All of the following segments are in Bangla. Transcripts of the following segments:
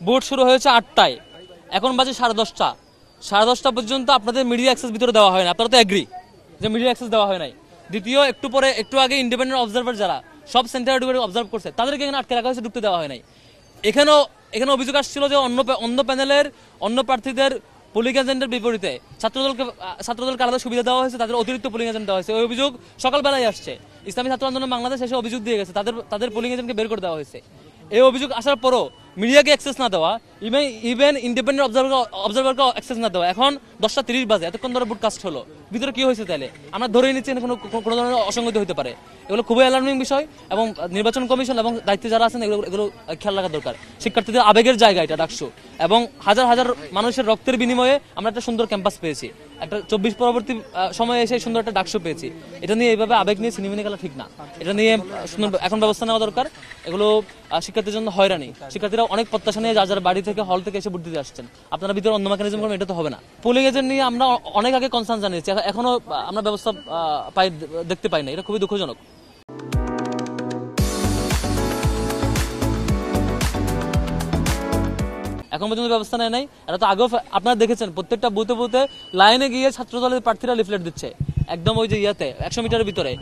ভোট শুরু হয়েছে 8টায়, এখন বাজে 10:30। 10:30 পর্যন্ত আপনাদের মিডিয়া অ্যাক্সেস ভিতরে দেওয়া হয় না। আপনারা তো এগ্রি যে মিডিয়া অ্যাক্সেস দেওয়া হয় নাই। দ্বিতীয়, একটু আগে ইন্ডিপেন্ডেন্ট অবজারভার যারা সব সেন্টারে ঢুকে অবজার্ভ করছে তাদেরকে এখানে আটকে রাখা হয়েছে, ঢুকতে দেওয়া হয় নাই। এখানে অভিযোগ আসছিল যে অন্য প্যানেলের অন্য প্রার্থীদের পোলিং এজেন্টের বিপরীতে ছাত্রদলকে আলাদা সুবিধা দেওয়া হয়েছে, তাদের অতিরিক্ত পোলিং এজেন্ট দেওয়া হয়েছে। ওই অভিযোগ সকালবেলায় আসছে। ইসলামী ছাত্র আন্দোলন বাংলাদেশ এসে অভিযোগ দিয়ে গেছে তাদের পোলিং এজেন্টকে বের করে দেওয়া হয়েছে। এই অভিযোগ আসার পরও মিডিয়াকে অ্যাক্সেস না দেওয়া, ইভেন ইন্ডিপেন্ডেন্ট অবজারভারকে অ্যাক্সেস না দেওয়া। এখন 10:30 বাজে, এতক্ষণ ধরে বুটকাস্ট হলো, ভিতরে কি হয়েছে তাহলে আমরা ধরেই নিচ্ছি কোনো ধরনের অসঙ্গতি হতে পারে। এগুলো খুবই অ্যালার্মিং বিষয় এবং নির্বাচন কমিশন এবং দায়িত্বে যারা আছেন এগুলো খেয়াল রাখা দরকার। শিক্ষার্থীদের আবেগের জায়গা এটা ডাকসু, এবং হাজার হাজার মানুষের রক্তের বিনিময়ে আমরা একটা সুন্দর ক্যাম্পাস পেয়েছি, একটা 24 পরবর্তী সময়ে এসে সুন্দর একটা ডাকসু পেয়েছি। এটা নিয়ে এইভাবে আবেগ নিয়ে সিনেমিনি খেলা ঠিক না। এটা নিয়ে সুন্দর এখন ব্যবস্থা নেওয়া দরকার। এগুলো শিক্ষার্থীর জন্য হয়রানি। শিক্ষার্থীরা অনেক প্রত্যাশা নিয়ে যার বাড়ি থেকে হল থেকে এসে ভোট দিতে আসছেন, আপনারা ভিতরে অন্য মেকানিজম করবেন, এটা তো হবে না। পোলিং এজেন্ট নিয়ে আমরা অনেক আগে কনসার্ন জানিয়েছি, এখনো আমরা ব্যবস্থা দেখতে পাই না। এটা খুবই দুঃখজনক। এখন পর্যন্ত ব্যবস্থা নেয় নাই। এটা তো আগেও আপনারা দেখেছেন, প্রত্যেকটা বুথে লাইনে গিয়ে ছাত্র দলের প্রার্থীরা লিফলেট দিচ্ছে, একদম ওই যে 100 মিটারের ভিতরে।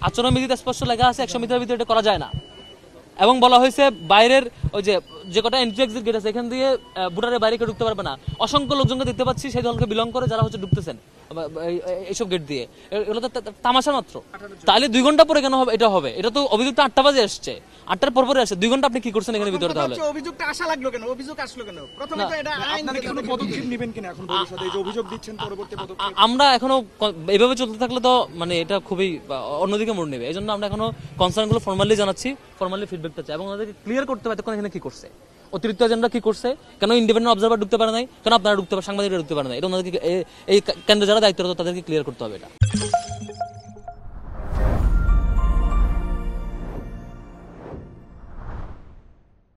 আচরণবিধিতে স্পষ্ট লেখা আছে 100 মিটারের ভিতরে এটা করা যায় না। এবং বলা হয়েছে বাইরের ওই যে কটা এন্ট্রি এক্সিট গেট আছে এখান দিয়ে ভোটারের বাইরে কেউ ঢুকতে পারবে না। অসংখ্য লোকজনকে দেখতে পাচ্ছি সেই দলকে বিলং করে যারা ঢুকতেছেন এইসব গেট দিয়ে। এগুলো তো তামাশা মাত্র। তাহলে 2 ঘন্টা পরে কেন হবে এটা হবে? এটা তো অভিযোগটা 8টা বাজে আসছে, 8টার পরে আসছে। 2 ঘন্টা আপনি কি করছেন এখানে ভিতরে? তাহলে অভিযোগটা আসা লাগলো কেন? অভিযোগ আসলো কেন? প্রথমে তো এটা আপনারা কোনো পদক্ষেপ নেবেন কিনা এখন ভবিষ্যতে এই যে অভিযোগ দিচ্ছেন পরবর্তী পদক্ষেপ? আমরা এখনো এইভাবে চলতে থাকলে তো মানে এটা খুবই অন্যদিকে মোড় নেবে। এই জন্য আমরা এখনো কনসার্নগুলো ফর্মালি জানাচ্ছি, ফর্মালি ফিডব্যাক চাচ্ছি, এবং ওদেরকে ক্লিয়ার করতে হবে এতক্ষণ এখানে কি করছে, অতিরিক্ত এজেন্ডা কি করছে, কেন ইন্ডিপেন্ডেন্ট অবজারভার ঢুকতে পারে নাই, কেন আপনারা ঢুকতে পারে, সাংবাদিকরা ঢুকতে পারে না। এটা ওনাদেরকে এই কেন্দ্রে যারা দায়িত্বরত তাদেরকে ক্লিয়ার করতে হবে এটা।